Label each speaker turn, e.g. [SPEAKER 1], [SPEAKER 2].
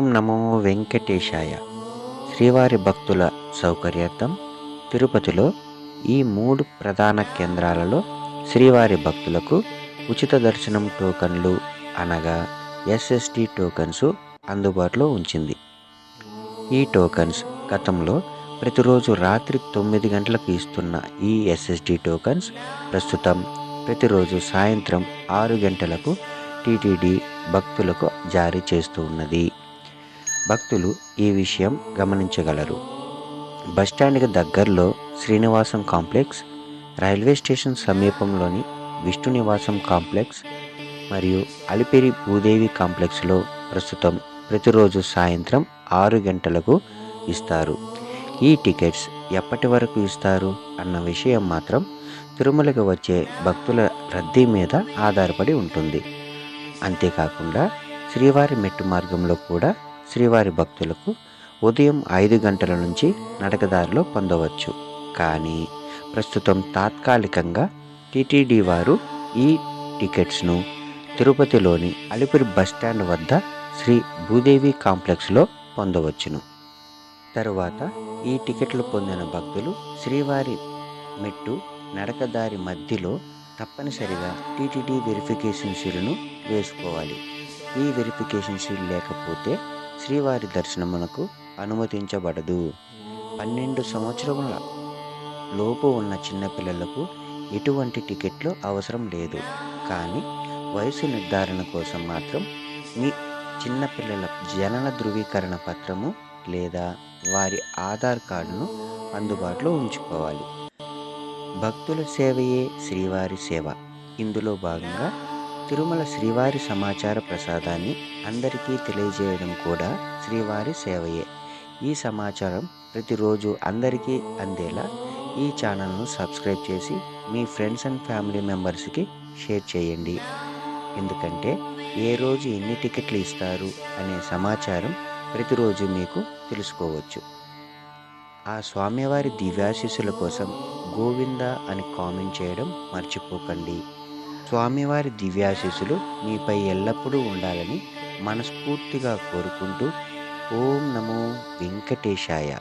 [SPEAKER 1] ఓం నమో వెంకటేశాయ. శ్రీవారి భక్తుల సౌకర్యార్థం తిరుపతిలో ఈ 3 ప్రధాన కేంద్రాలలో శ్రీవారి భక్తులకు ఉచిత దర్శనం టోకన్లు అనగా ఎస్ఎస్టి టోకన్స్ అందుబాటులో ఉంచింది. ఈ టోకన్స్ గతంలో ప్రతిరోజు రాత్రి 9 గంటలకు ఇస్తున్న ఈ ఎస్ఎస్డి టోకన్స్ ప్రస్తుతం ప్రతిరోజు సాయంత్రం 6 గంటలకు టీటీడీ భక్తులకు జారీ చేస్తూ ఉన్నది. భక్తులు ఈ విషయం గమనించగలరు. బస్టాండ్కి దగ్గరలో శ్రీనివాసం కాంప్లెక్స్, రైల్వే స్టేషన్ సమీపంలోని విష్ణు నివాసం కాంప్లెక్స్ మరియు అలిపిరి భూదేవి కాంప్లెక్స్లో ప్రస్తుతం ప్రతిరోజు సాయంత్రం 6 గంటలకు ఇస్తారు. ఈ టికెట్స్ ఎప్పటి వరకు ఇస్తారు అన్న విషయం మాత్రం తిరుమలకు వచ్చే భక్తుల రద్దీ మీద ఆధారపడి ఉంటుంది. అంతేకాకుండా శ్రీవారి మెట్టు మార్గంలో కూడా శ్రీవారి భక్తులకు ఉదయం 5 గంటల నుంచి నడకదారిలో పొందవచ్చు. కానీ ప్రస్తుతం తాత్కాలికంగా టీటీడీ వారు ఈ టికెట్స్ను తిరుపతిలోని అలిపిరి బస్టాండ్ వద్ద శ్రీ భూదేవి కాంప్లెక్స్లో పొందవచ్చును. తరువాత ఈ టికెట్లు పొందిన భక్తులు శ్రీవారి మెట్టు నడకదారి మధ్యలో తప్పనిసరిగా టీటీడీ వెరిఫికేషన్ సీలును వేసుకోవాలి. ఈ వెరిఫికేషన్ సీల్ లేకపోతే శ్రీవారి దర్శనమునకు అనుమతించబడదు. 12 సంవత్సరముల లోపు ఉన్న చిన్నపిల్లలకు ఎటువంటి టికెట్లు అవసరం లేదు. కానీ వయసు నిర్ధారణ కోసం మాత్రం మీ చిన్నపిల్లల జనన ధృవీకరణ పత్రము లేదా వారి ఆధార్ కార్డును అందుబాటులో ఉంచుకోవాలి. భక్తుల సేవయే శ్రీవారి సేవ. ఇందులో భాగంగా తిరుమల శ్రీవారి సమాచార ప్రసాదాన్ని అందరికీ తెలియజేయడం కూడా శ్రీవారి సేవయే. ఈ సమాచారం ప్రతిరోజు అందరికీ అందేలా ఈ ఛానల్ను సబ్స్క్రైబ్ చేసి మీ ఫ్రెండ్స్ అండ్ ఫ్యామిలీ మెంబర్స్కి షేర్ చేయండి. ఎందుకంటే ఏ రోజు ఎన్ని టికెట్లు ఇస్తారు అనే సమాచారం ప్రతిరోజు మీకు తెలుసుకోవచ్చు. ఆ స్వామివారి దివ్యాశీస్సుల కోసం గోవింద అని కామెంట్ చేయడం మర్చిపోకండి. స్వామివారి దివ్యాశీస్సులు మీపై ఎల్లప్పుడూ ఉండాలని మనస్ఫూర్తిగా కోరుకుంటూ ఓం నమో వెంకటేశాయ.